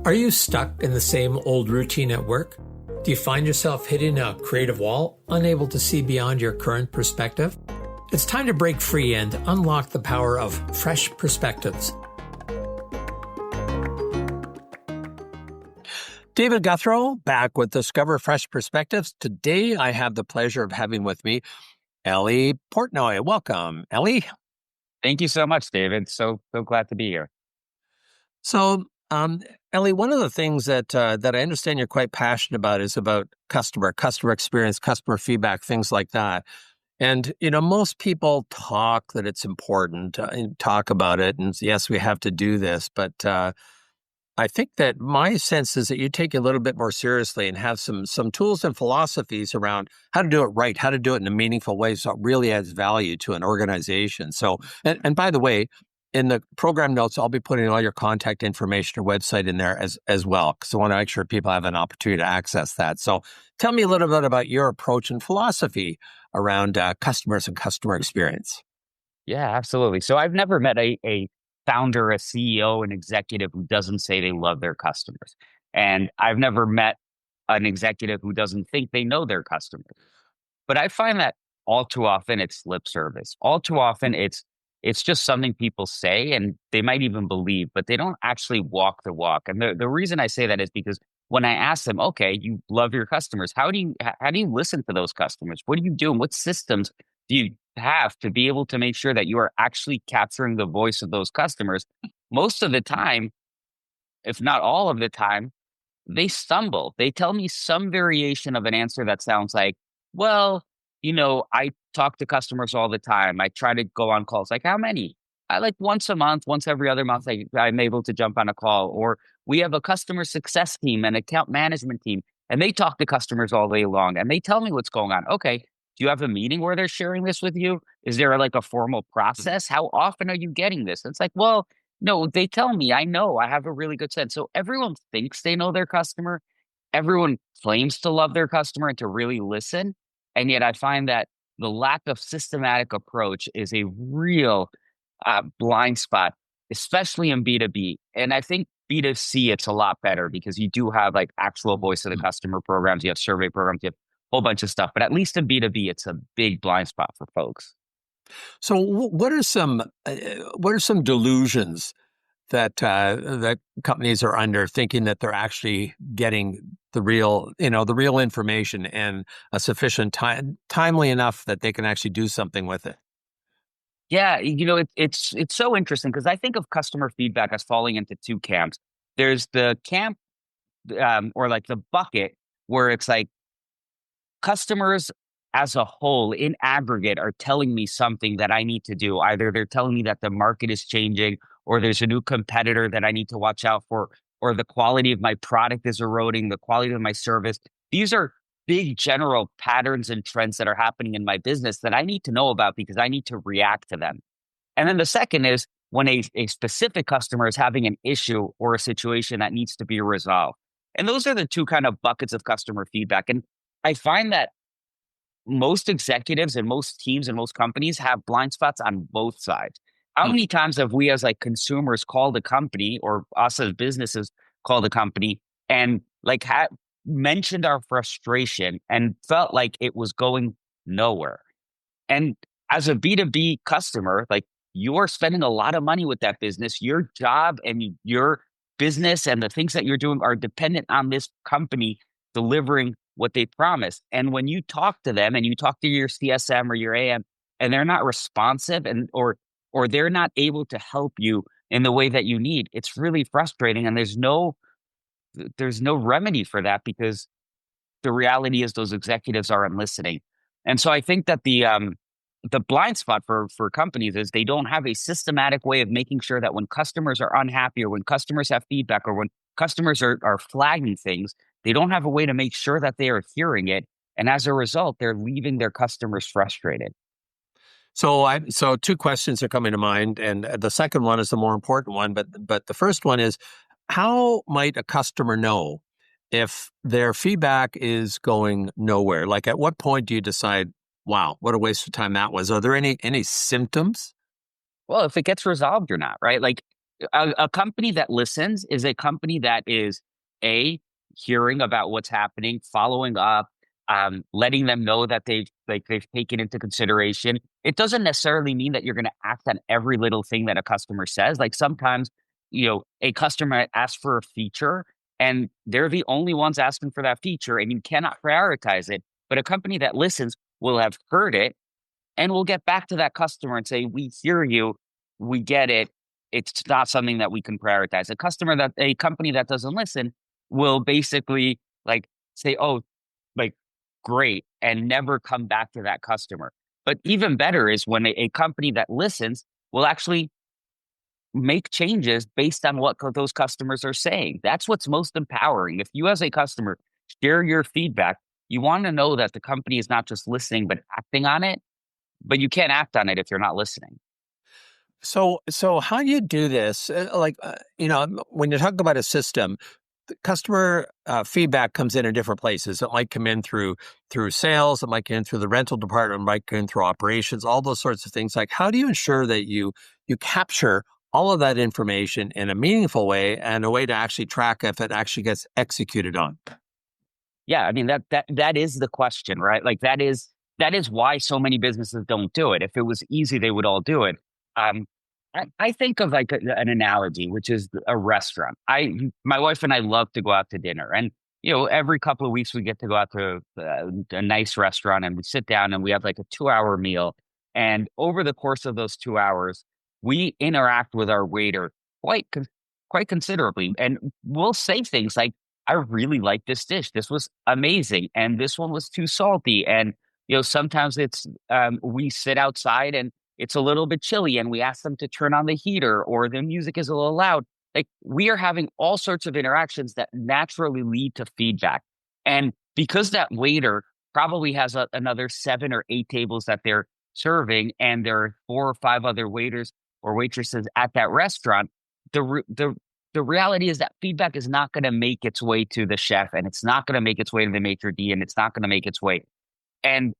Are you stuck in the same old routine at work? Do you find yourself hitting a creative wall, unable to see beyond your current perspective? It's time to break free and unlock the power of fresh perspectives. David Gouthro, back with Discover Fresh Perspectives. Today, I have the pleasure of having with me Eli Portnoy. Welcome, Eli. Thank you so much, David. So glad to be here. So, Eli, one of the things that I understand you're quite passionate about is about customer experience, customer feedback, things like that. And, most people talk that it's important, talk about it. And yes, we have to do this. But I think that my sense is that you take it a little bit more seriously and have some tools and philosophies around how to do it right, how to do it in a meaningful way so it really adds value to an organization. So, and by the way, in the program notes, I'll be putting all your contact information or website in there as well, because I want to make sure people have an opportunity to access that. So tell me a little bit about your approach and philosophy around customers and customer experience. Yeah, absolutely. So I've never met a founder, a CEO, an executive who doesn't say they love their customers. And I've never met an executive who doesn't think they know their customers. But I find that all too often it's lip service. All too often it's just something people say and they might even believe, but they don't actually walk the walk. And the reason I say that is because when I ask them, okay, you love your customers. How do you listen to those customers? What do you do? And what systems do you have to be able to make sure that you are actually capturing the voice of those customers? Most of the time, if not all of the time, they stumble. They tell me some variation of an answer that sounds like, well, I talk to customers all the time. I try to go on calls. Like, how many? I like once a month, once every other month, I'm able to jump on a call. Or we have a customer success team and account management team, and they talk to customers all day long and they tell me what's going on. Okay. Do you have a meeting where they're sharing this with you? Is there like a formal process? How often are you getting this? It's like, well, no, they tell me, I know, I have a really good sense. So everyone thinks they know their customer. Everyone claims to love their customer and to really listen. And yet I find that the lack of systematic approach is a real blind spot, especially in B2B. And I think B2C, it's a lot better because you do have like actual voice of the customer programs, you have survey programs, you have a whole bunch of stuff. But at least in B2B, it's a big blind spot for folks. So what are some delusions that companies are under, thinking that they're actually getting the real information and a sufficient timely enough that they can actually do something with it? Yeah, it's so interesting because I think of customer feedback as falling into two camps. There's the camp or like the bucket where it's like customers as a whole in aggregate are telling me something that I need to do. Either they're telling me that the market is changing, or there's a new competitor that I need to watch out for, or the quality of my product is eroding, the quality of my service. These are big general patterns and trends that are happening in my business that I need to know about because I need to react to them. And then the second is when a specific customer is having an issue or a situation that needs to be resolved. And those are the two kind of buckets of customer feedback. And I find that most executives and most teams and most companies have blind spots on both sides. How many times have we as like consumers called a company or us as businesses called a company and like mentioned our frustration and felt like it was going nowhere? And as a B2B customer, like you're spending a lot of money with that business. Your job and your business and the things that you're doing are dependent on this company delivering what they promised. And when you talk to them and you talk to your CSM or your AM and they're not responsive or they're not able to help you in the way that you need, it's really frustrating. And there's no remedy for that because the reality is those executives aren't listening. And so I think that the blind spot for companies is they don't have a systematic way of making sure that when customers are unhappy or when customers have feedback or when customers are flagging things, they don't have a way to make sure that they are hearing it. And as a result, they're leaving their customers frustrated. So two questions are coming to mind, and the second one is the more important one. But the first one is, how might a customer know if their feedback is going nowhere? Like, at what point do you decide, wow, what a waste of time that was? Are there any symptoms? Well, if it gets resolved or not, right? Like A company that listens is a company that is a hearing about what's happening, following up, letting them know that they've taken into consideration. It doesn't necessarily mean that you're going to act on every little thing that a customer says. Like sometimes, a customer asks for a feature and they're the only ones asking for that feature, and you cannot prioritize it. But a company that listens will have heard it and we'll get back to that customer and say, we hear you, we get it. It's not something that we can prioritize. A company that doesn't listen will basically like say, oh, like great, and never come back to that customer. But even better is when a company that listens will actually make changes based on what those customers are saying. That's what's most empowering. If you, as a customer, share your feedback, you want to know that the company is not just listening, but acting on it. But you can't act on it if you're not listening. So how do you do this? When you talk about a system, the customer feedback comes in different places. It might come in through sales, it might come in through the rental department, it might come in through operations, all those sorts of things. Like, how do you ensure that you capture all of that information in a meaningful way and a way to actually track if it actually gets executed on? Yeah, I mean that is the question, right? Like that is why so many businesses don't do it. If it was easy, they would all do it. Um, I think of like an analogy, which is a restaurant. My wife and I love to go out to dinner, and every couple of weeks we get to go out to a nice restaurant, and we sit down and we have like a 2 hour meal. And over the course of those 2 hours, we interact with our waiter quite considerably, and we'll say things like, I really like this dish. This was amazing. And this one was too salty. And, sometimes we sit outside and it's a little bit chilly and we ask them to turn on the heater or the music is a little loud. Like we are having all sorts of interactions that naturally lead to feedback. And because that waiter probably has another 7 or 8 tables that they're serving, and there are 4 or 5 other waiters or waitresses at that restaurant, the reality is that feedback is not going to make its way to the chef, and it's not going to make its way to the maitre d', and it's not going to make its way. And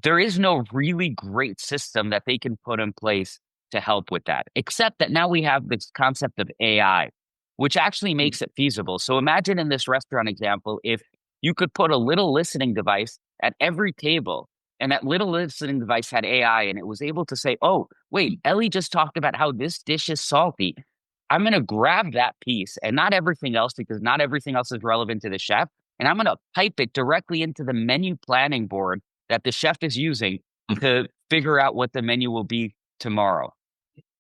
there is no really great system that they can put in place to help with that, except that now we have this concept of AI, which actually makes it feasible. So imagine in this restaurant example, if you could put a little listening device at every table, and that little listening device had AI, and it was able to say, oh, wait, Ellie just talked about how this dish is salty. I'm going to grab that piece and not everything else, because not everything else is relevant to the chef. And I'm going to pipe it directly into the menu planning board that the chef is using to figure out what the menu will be tomorrow.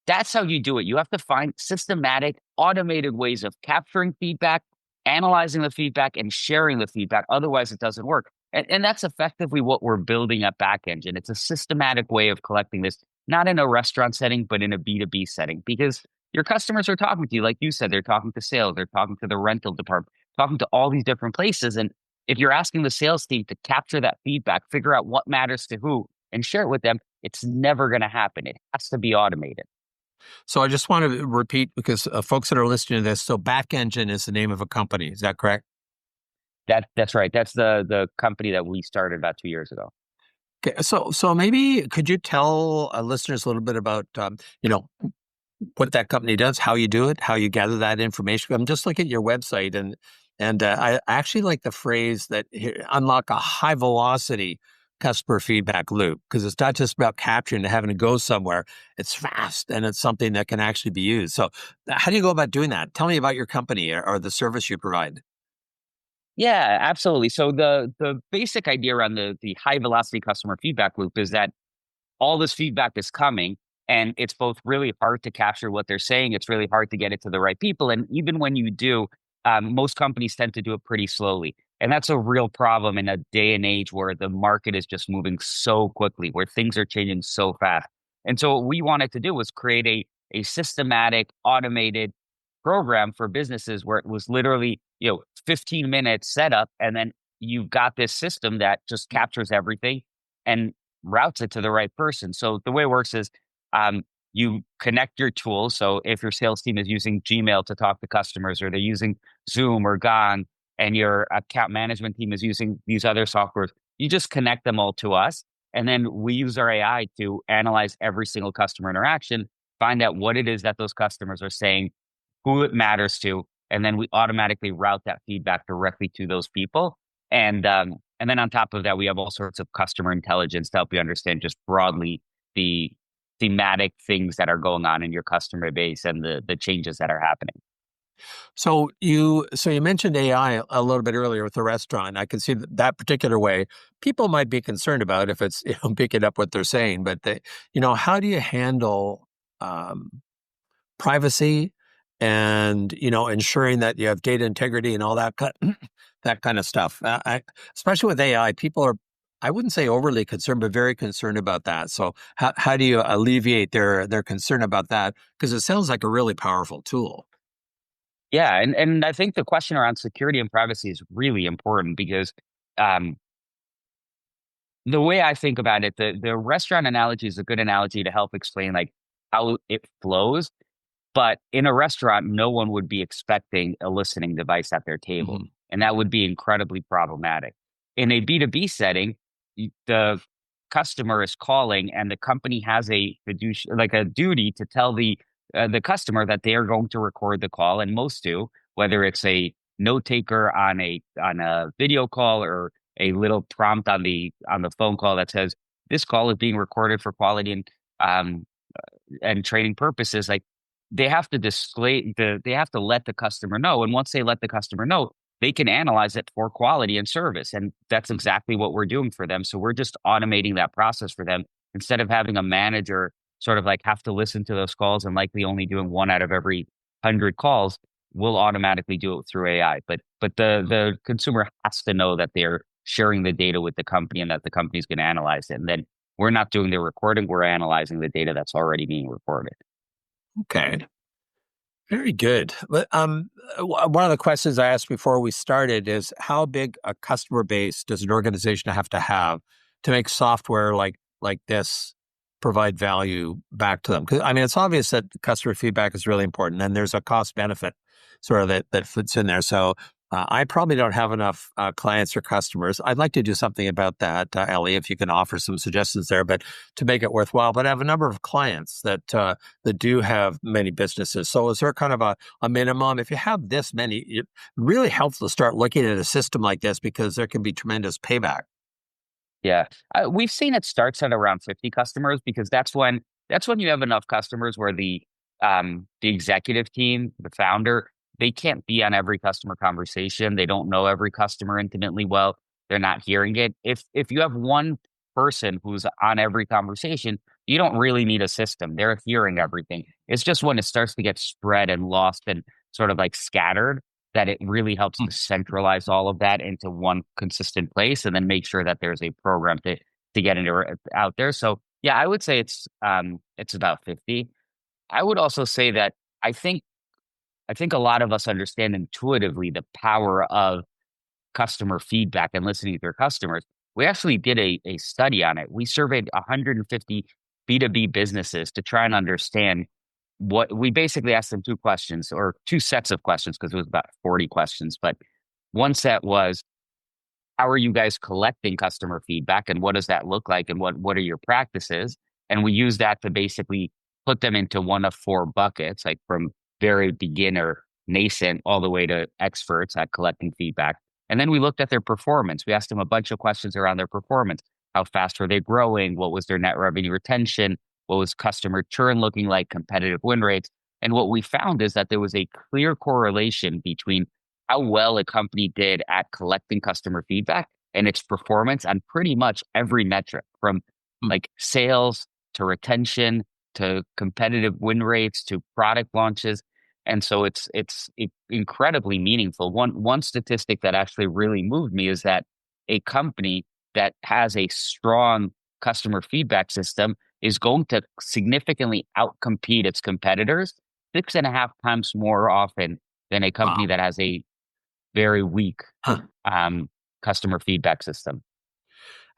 That's how you do it. You have to find systematic, automated ways of capturing feedback, analyzing the feedback, and sharing the feedback. Otherwise, it doesn't work. And that's effectively what we're building at Backengine. It's a systematic way of collecting this, not in a restaurant setting, but in a B2B setting, because your customers are talking to you. Like you said, they're talking to sales, they're talking to the rental department, talking to all these different places. And if you're asking the sales team to capture that feedback, figure out what matters to who, and share it with them, it's never going to happen. It has to be automated. So I just want to repeat, because folks that are listening to this, so Backengine is the name of a company. Is that correct? That's right. That's the company that we started about 2 years ago. Okay, so maybe could you tell listeners a little bit about what that company does, how you do it, how you gather that information? I'm just looking at your website, and I actually like the phrase that unlock a high velocity customer feedback loop, because it's not just about capturing and having to go somewhere. It's fast and it's something that can actually be used. So how do you go about doing that? Tell me about your company or the service you provide. Yeah, absolutely. So the basic idea around the high velocity customer feedback loop is that all this feedback is coming, and it's both really hard to capture what they're saying. It's really hard to get it to the right people. And even when you do, most companies tend to do it pretty slowly. And that's a real problem in a day and age where the market is just moving so quickly, where things are changing so fast. And so what we wanted to do was create a systematic, automated program for businesses where it was literally, 15 minutes setup, and then you've got this system that just captures everything and routes it to the right person. So the way it works is you connect your tools. So if your sales team is using Gmail to talk to customers, or they're using Zoom or Gone, and your account management team is using these other softwares, you just connect them all to us. And then we use our AI to analyze every single customer interaction, find out what it is that those customers are saying, who it matters to, and then we automatically route that feedback directly to those people. And then on top of that, we have all sorts of customer intelligence to help you understand just broadly the thematic things that are going on in your customer base and the changes that are happening. So you mentioned AI a little bit earlier with the restaurant. I can see that particular way. People might be concerned about if it's picking up what they're saying, but how do you handle um, privacy and ensuring that you have data integrity and all that that kind of stuff. Especially with AI, people are, I wouldn't say overly concerned, but very concerned about that. So how do you alleviate their concern about that? Because it sounds like a really powerful tool. Yeah, and I think the question around security and privacy is really important because um, the way I think about it, the restaurant analogy is a good analogy to help explain like how it flows. But in a restaurant, no one would be expecting a listening device at their table, Mhm. and that would be incredibly problematic. In a B2B setting, the customer is calling, and the company has a like a duty to tell the customer that they are going to record the call, and most do, whether it's a note taker on a video call or a little prompt on the phone call that says this call is being recorded for quality um, and training purposes, like they have to display they have to let the customer know. And once they let the customer know, they can analyze it for quality and service. And that's exactly what we're doing for them. So we're just automating that process for them instead of having a manager sort of like have to listen to those calls and likely only doing one out of every 100 calls. We'll automatically do it through AI. But the consumer has to know that they're sharing the data with the company and that the company's going to analyze it. And then we're not doing the recording, we're analyzing the data that's already being recorded. Okay. Very good. But one of the questions I asked before we started is how big a customer base does an organization have to make software like this provide value back to them? Because I mean, it's obvious that customer feedback is really important, and there's a cost benefit sort of that fits in there. So I probably don't have enough clients or customers. I'd like to do something about that, Ellie, if you can offer some suggestions there, but to make it worthwhile. But I have a number of clients that do have many businesses. So is there kind of a minimum? If you have this many, it really helps to start looking at a system like this because there can be tremendous payback. Yeah. We've seen it starts at around 50 customers because that's when you have enough customers where the executive team, the founder, they can't be on every customer conversation. They don't know every customer intimately well. They're not hearing it. If you have one person who's on every conversation, you don't really need a system. They're hearing everything. It's just when it starts to get spread and lost and sort of like scattered that it really helps to centralize all of that into one consistent place and then make sure that there's a program to get into out there. So yeah, I would say it's about 50. I would also say that I think I think a lot of us understand intuitively the power of customer feedback and listening to their customers. We actually did a study on it. We surveyed 150 B2B businesses to try and understand what we basically asked them two questions or two sets of questions because it was about 40 questions. But one set was, how are you guys collecting customer feedback and what does that look like and what are your practices? And we use that to basically put them into one of four buckets, like from very beginner, nascent, all the way to experts at collecting feedback. And then we looked at their performance. We asked them a bunch of questions around their performance. How fast were they growing? What was their net revenue retention? What was customer churn looking like? Competitive win rates? And what we found is that there was a clear correlation between how well a company did at collecting customer feedback and its performance on pretty much every metric from Mm. like sales to retention to competitive win rates to product launches. And so it's incredibly meaningful. One statistic that actually really moved me is that a company that has a strong customer feedback system is going to significantly outcompete its competitors 6.5 times more often than a company Wow. that has a very weak Huh. um, customer feedback system.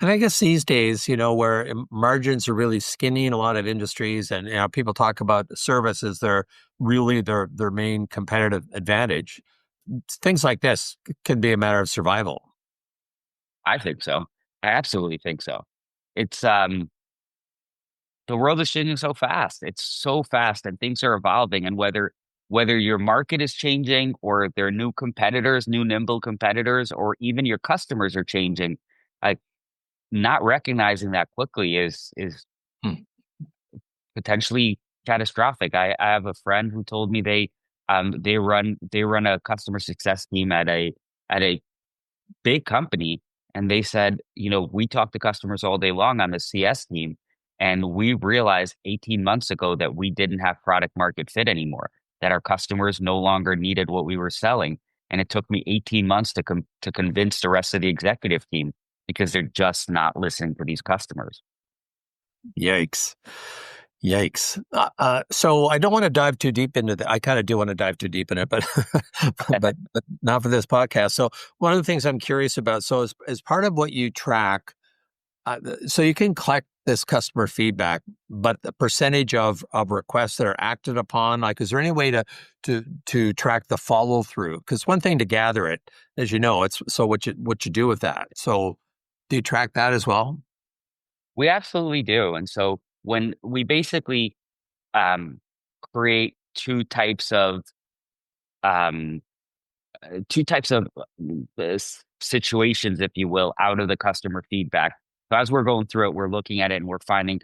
And I guess these days, where margins are really skinny in a lot of industries, and people talk about service as their main competitive advantage. Things like this can be a matter of survival. I think so. I absolutely think so. It's the world is changing so fast. It's so fast and things are evolving. And whether whether your market is changing or there are new competitors, new nimble competitors, or even your customers are changing, like not recognizing that quickly is Hmm. potentially catastrophic. I have a friend who told me they run a customer success team at a big company, and they said, we talk to customers all day long on the CS team, and we realized 18 months ago that we didn't have product market fit anymore, that our customers no longer needed what we were selling. And it took me 18 months to convince the rest of the executive team because they're just not listening to these customers. Yikes. Yikes. So I don't want to dive too deep into that. I kind of do want to dive too deep in it, but, but not for this podcast. So one of the things I'm curious about, so as part of what you track, so you can collect this customer feedback, but the percentage of requests that are acted upon, like, is there any way to track the follow through? Because one thing to gather it, as you know, it's so what you do with that. So do you track that as well? We absolutely do. And so when we basically um, create um, two types of situations, if you will, out of the customer feedback. So as we're going through it, we're looking at it and we're finding,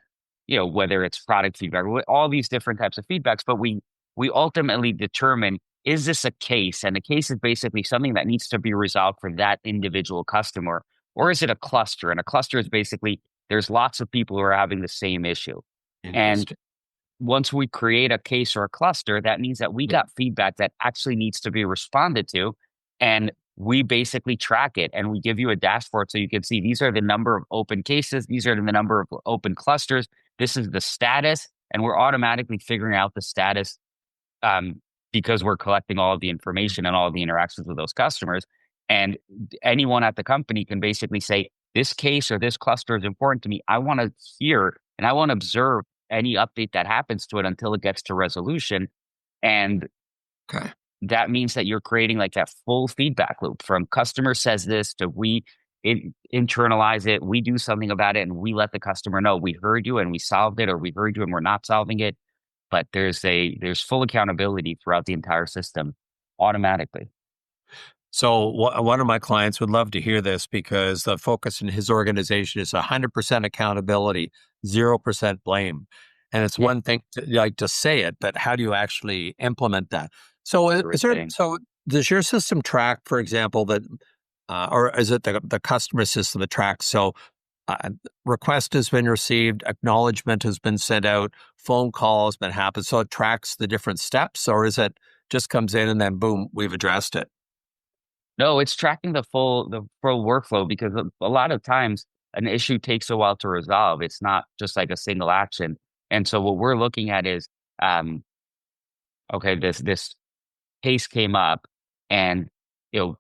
whether it's product feedback, all these different types of feedbacks. But we ultimately determine, is this a case? And a case is basically something that needs to be resolved for that individual customer, or is it a cluster? And a cluster is basically there's lots of people who are having the same issue. And Interesting. once we create a case or a cluster, that means that we got feedback that actually needs to be responded to. And we basically track it and we give you a dashboard so you can see these are the number of open cases, these are the number of open clusters, this is the status, and we're automatically figuring out the status um, because we're collecting all of the information and all of the interactions with those customers. And anyone at the company can basically say, this case or this cluster is important to me. I want to hear and I want to observe any update that happens to it until it gets to resolution. And Okay. that means that you're creating like that full feedback loop from customer says this to internalize it, we do something about it, and we let the customer know we heard you and we solved it, or we heard you and we're not solving it. But there's full accountability throughout the entire system automatically. So one of my clients would love to hear this because the focus in his organization is 100% accountability, 0% blame. And it's Yeah, one thing to like to say it, but how do you actually implement that? So sure thing. so does your system track, for example, that or is it the customer system that tracks? So uh, request has been received, acknowledgement has been sent out, phone call has been happened. So it tracks the different steps, or is it just comes in and then boom, we've addressed it? No, it's tracking the full workflow because a lot of times an issue takes a while to resolve. It's not just like a single action. And so what we're looking at is, um, okay, this case came up, and you know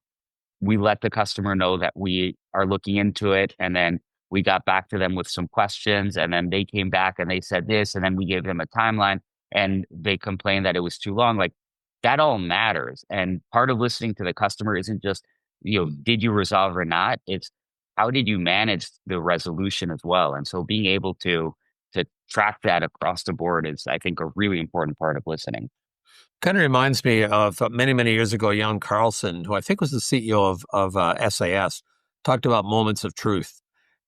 we let the customer know that we are looking into it, and then we got back to them with some questions, and then they came back and they said this, and then we gave them a timeline, and they complained that it was too long. Like that all matters. And part of listening to the customer isn't just, did you resolve or not? It's how did you manage the resolution as well? And so being able to track that across the board is, I think, a really important part of listening. Kind of reminds me of many, many years ago, Jan Carlson, who I think was the CEO of SAS, talked about moments of truth.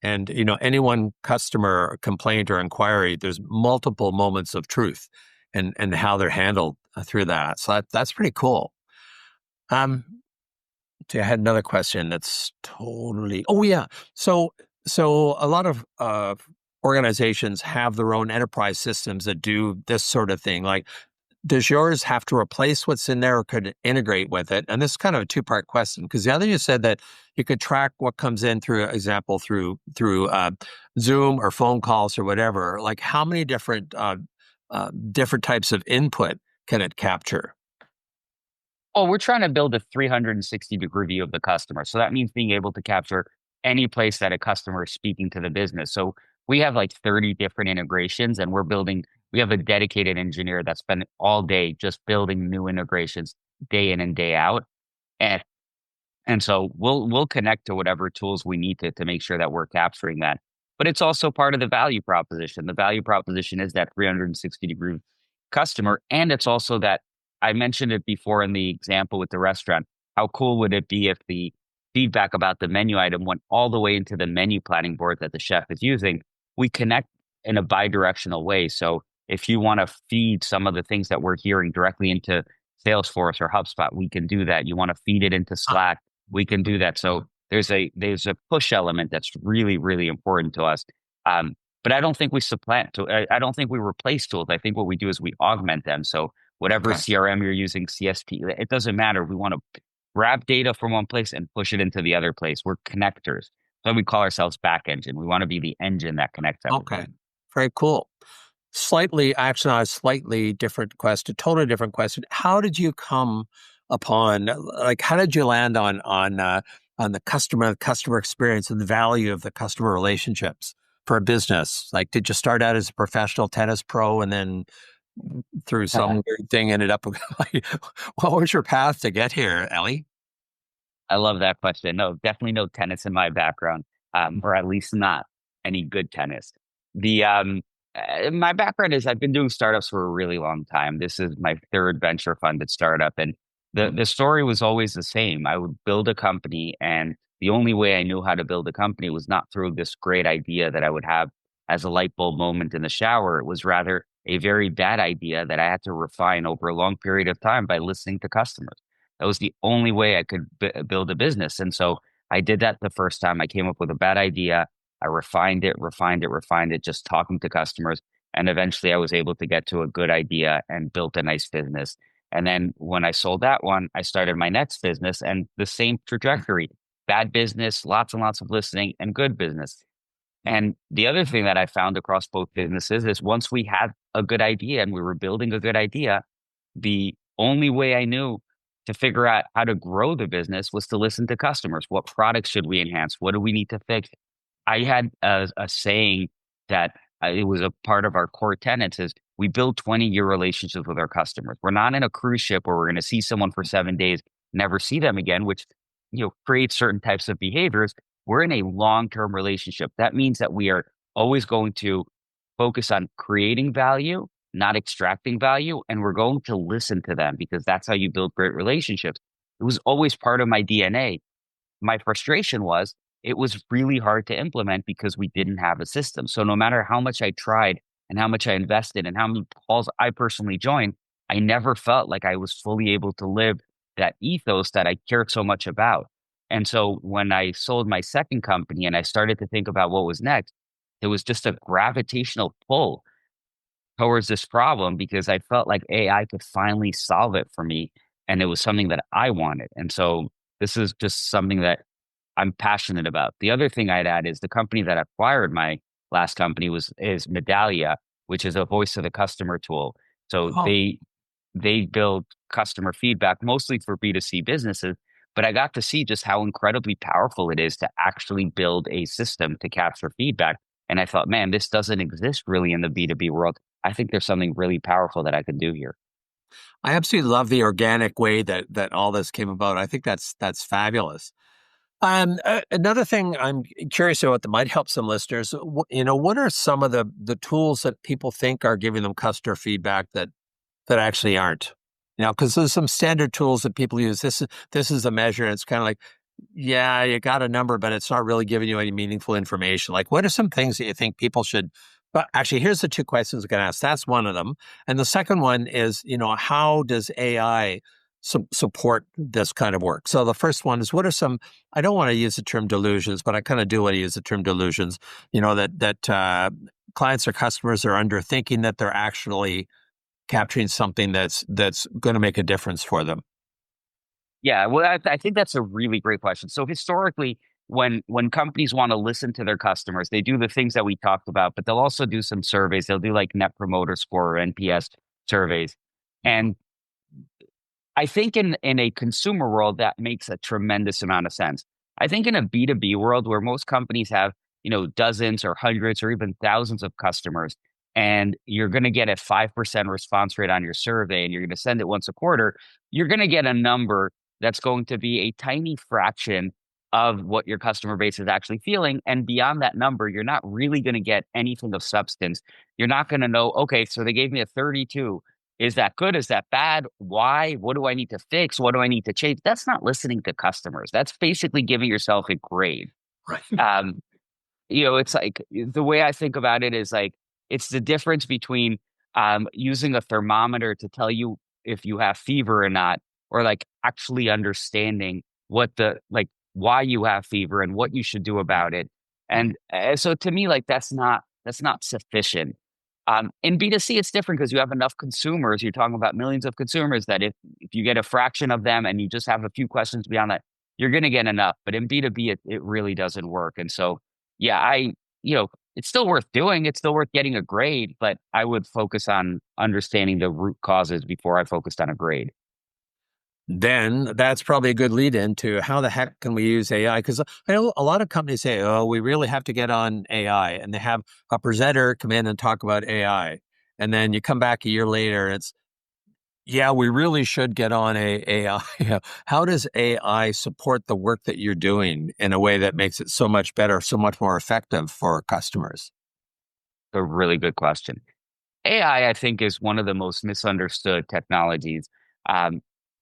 And any one customer complaint or inquiry, there's multiple moments of truth, and how they're handled through that. So that's pretty cool. Um, I had another question that's totally. Oh yeah, so a lot of organizations have their own enterprise systems that do this sort of thing, like does yours have to replace what's in there or could it integrate with it? And this is kind of a two-part question because the other you said that you could track what comes in through example through Zoom or phone calls or whatever. Like how many different types of input can it capture? Oh, we're trying to build a 360-degree view of the customer. So that means being able to capture any place that a customer is speaking to the business. So we have like 30 different integrations, and we have a dedicated engineer that spent all day just building new integrations day in and day out. And and so we'll connect to whatever tools we need to make sure that we're capturing that. But it's also part of the value proposition. The value proposition is that 360-degree customer, and it's also that I mentioned it before in the example with the restaurant. How cool would it be if the feedback about the menu item went all the way into the menu planning board that the chef is using? We connect in a bi-directional way. So if you want to feed some of the things that we're hearing directly into Salesforce or HubSpot, we can do that. You want to feed it into Slack, we can do that. So there's a push element that's really, really important to us. Um, but I don't think we supplant to I don't think we replace tools. I think what we do is we augment them. So whatever Okay. CRM you're using, CSP, it doesn't matter. We want to grab data from one place and push it into the other place. We're connectors. So we call ourselves back engine. We want to be the engine that connects Okay. everything. Very cool. Slightly, actually, a slightly different question, totally different question. How did you come upon, like, how did you land on the customer experience and the value of the customer relationships for a business? Like, did you start out as a professional tennis pro and then through some weird thing ended up? Like, what was your path to get here, Ellie? I love that question. No, definitely no tennis in my background, or at least not any good tennis. The My background is I've been doing startups for a really long time. This is my third venture funded startup, and the story was always the same. I would build a company, and the only way I knew how to build a company was not through this great idea that I would have as a light bulb moment in the shower. It was rather a very bad idea that I had to refine over a long period of time by listening to customers. That was the only way I could build a business. And so I did that the first time. I came up with a bad idea. I refined it, just talking to customers. And eventually I was able to get to a good idea and built a nice business. And then when I sold that one, I started my next business and the same trajectory, bad business, lots and lots of listening, and good business. And the other thing that I found across both businesses is once we had a good idea and we were building a good idea, the only way I knew to figure out how to grow the business was to listen to customers. What products should we enhance? What do we need to fix? I had a saying that it was a part of our core tenets is we build 20-year relationships with our customers. We're not in a cruise ship where we're going to see someone for 7 days, never see them again, which creates certain types of behaviors. We're in a long-term relationship. That means that we are always going to focus on creating value, not extracting value, and we're going to listen to them because that's how you build great relationships. It was always part of my DNA. My frustration was it was really hard to implement because we didn't have a system. So no matter how much I tried and how much I invested and how many calls I personally joined, I never felt like I was fully able to live that ethos that I cared so much about. And so when I sold my second company and I started to think about what was next, it was just a gravitational pull towards this problem because I felt like AI could finally solve it for me. And it was something that I wanted. And so this is just something that I'm passionate about. The other thing I'd add is the company that acquired my last company is Medallia, which is a voice of the customer tool. So Oh, they build customer feedback mostly for B2C businesses, but I got to see just how incredibly powerful it is to actually build a system to capture feedback. And I thought, man, this doesn't exist really in the B2B world. I think there's something really powerful that I can do here. I absolutely love the organic way that all this came about. I think that's fabulous. Another thing I'm curious about that might help some listeners. What are some of the tools that people think are giving them customer feedback that actually aren't? Because there's some standard tools that people use. This is a measure. And it's kind of like, yeah, you got a number, but it's not really giving you any meaningful information. Like, what are some things that you think people should? But actually, here's the two questions I'm going to ask. That's one of them, and the second one is, how does AI support this kind of work? So the first one is, what are some? I don't want to use the term delusions, but I kind of do want to use the term delusions. That clients or customers are under thinking that they're actually capturing something that's going to make a difference for them. Yeah, well, I think that's a really great question. So historically, when companies want to listen to their customers, they do the things that we talked about, but they'll also do some surveys. They'll do like Net Promoter Score or NPS surveys. And I think in a consumer world, that makes a tremendous amount of sense. I think in a B2B world where most companies have, dozens or hundreds or even thousands of customers, and you're going to get a 5% response rate on your survey and you're going to send it once a quarter, you're going to get a number that's going to be a tiny fraction of what your customer base is actually feeling. And beyond that number, you're not really going to get anything of substance. You're not going to know, okay, so they gave me a 32. Is that good? Is that bad? Why? What do I need to fix? What do I need to change? That's not listening to customers. That's basically giving yourself a grade. Right. Um, it's like the way I think about it is like it's the difference between using a thermometer to tell you if you have fever or not, or like actually understanding what the like why you have fever and what you should do about it. And so to me, like that's not sufficient. In B2C, it's different because you have enough consumers. You're talking about millions of consumers that if you get a fraction of them and you just have a few questions beyond that, you're going to get enough. But in B2B, it really doesn't work. And so yeah, it's still worth doing. It's still worth getting a grade, but I would focus on understanding the root causes before I focused on a grade. Then that's probably a good lead into how the heck can we use AI? Because I know a lot of companies say, oh, we really have to get on AI. And they have a presenter come in and talk about AI. And then you come back a year later, and it's, yeah, we really should get on AI. How does AI support the work that you're doing in a way that makes it so much better, so much more effective for customers? A really good question. AI, I think, is one of the most misunderstood technologies. Um,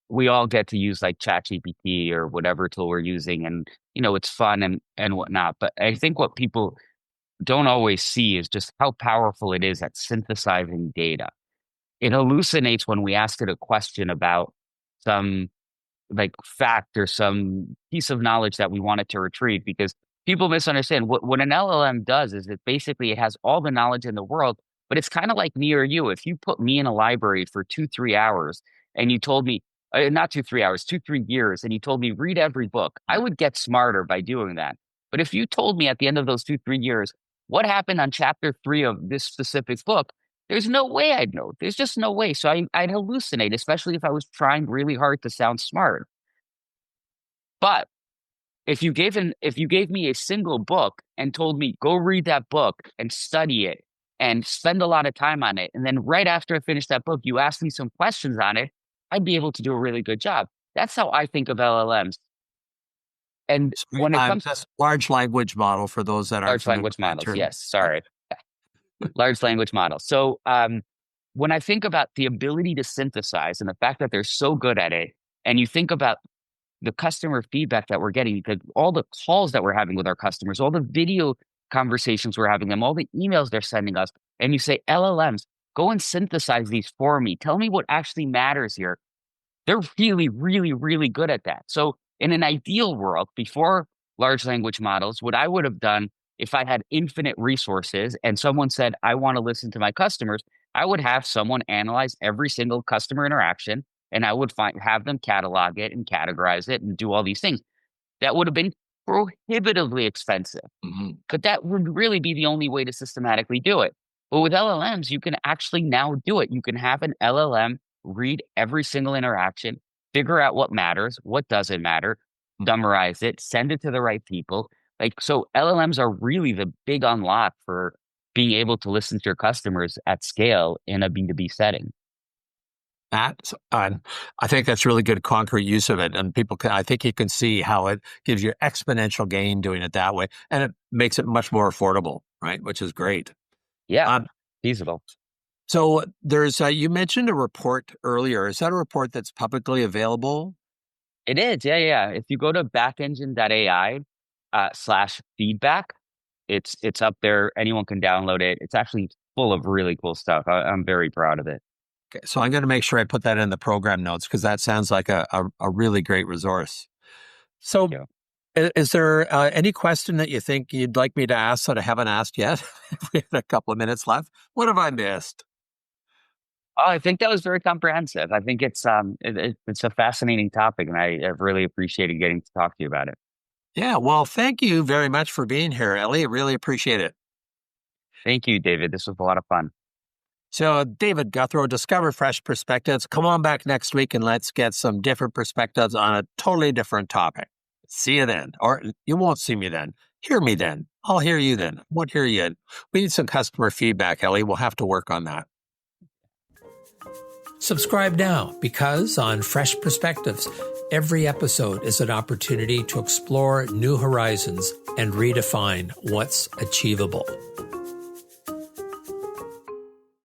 we all get to use like ChatGPT or whatever tool we're using, and it's fun and whatnot. But I think what people don't always see is just how powerful it is at synthesizing data. It hallucinates when we ask it a question about some like fact or some piece of knowledge that we wanted to retrieve because people misunderstand what an LLM does is it has all the knowledge in the world, but it's kind of like me or you. If you put me in a library for 2, 3 hours and you told me, not 2, 3 hours, 2, 3 years, and you told me read every book, I would get smarter by doing that. But if you told me at the end of those 2, 3 years, what happened on chapter 3 of this specific book, there's no way I'd know. There's just no way. So I'd hallucinate, especially if I was trying really hard to sound smart. But if you gave me a single book and told me go read that book and study it and spend a lot of time on it, and then right after I finished that book, you asked me some questions on it, I'd be able to do a really good job. That's how I think of LLMs. And Sorry, when it comes to that's large language model for those that aren't large familiar language with that models, term. yes, sorry, large language models. So when I think about the ability to synthesize and the fact that they're so good at it, and you think about the customer feedback that we're getting, all the calls that we're having with our customers, all the video conversations we're having them, all the emails they're sending us, and you say, LLMs, go and synthesize these for me. Tell me what actually matters here. They're really, really, really good at that. So in an ideal world, before large language models, what I would have done if I had infinite resources and someone said, I want to listen to my customers, I would have someone analyze every single customer interaction and I would have them catalog it and categorize it and do all these things. That would have been prohibitively expensive, Mhm. but that would really be the only way to systematically do it. But with LLMs, you can actually now do it. You can have an LLM read every single interaction, figure out what matters, what doesn't matter, summarize it, send it to the right people. Like, so LLMs are really the big unlock for being able to listen to your customers at scale in a B2B setting. That's, I think that's really good concrete use of it. And I think you can see how it gives you exponential gain doing it that way. And it makes it much more affordable, right? Which is great. Yeah, Um, feasible. so you mentioned a report earlier. Is that a report that's publicly available? It is. Yeah, yeah. If you go to backengine.ai slash feedback, it's up there. Anyone can download it. It's actually full of really cool stuff. I'm very proud of it. Okay, so I'm going to make sure I put that in the program notes because that sounds like a really great resource. So Yeah. is there any question that you think you'd like me to ask that I haven't asked yet? We have a couple of minutes left. What have I missed? Oh, I think that was very comprehensive. I think it's a fascinating topic, and I've really appreciated getting to talk to you about it. Yeah, well, thank you very much for being here, Ellie. I really appreciate it. Thank you, David. This was a lot of fun. So, David Gouthro, discover fresh perspectives. Come on back next week and let's get some different perspectives on a totally different topic. See you then. Or you won't see me then. Hear me then. I'll hear you then. I won't hear you. We need some customer feedback, Ellie. We'll have to work on that. Subscribe now because on Fresh Perspectives, every episode is an opportunity to explore new horizons and redefine what's achievable.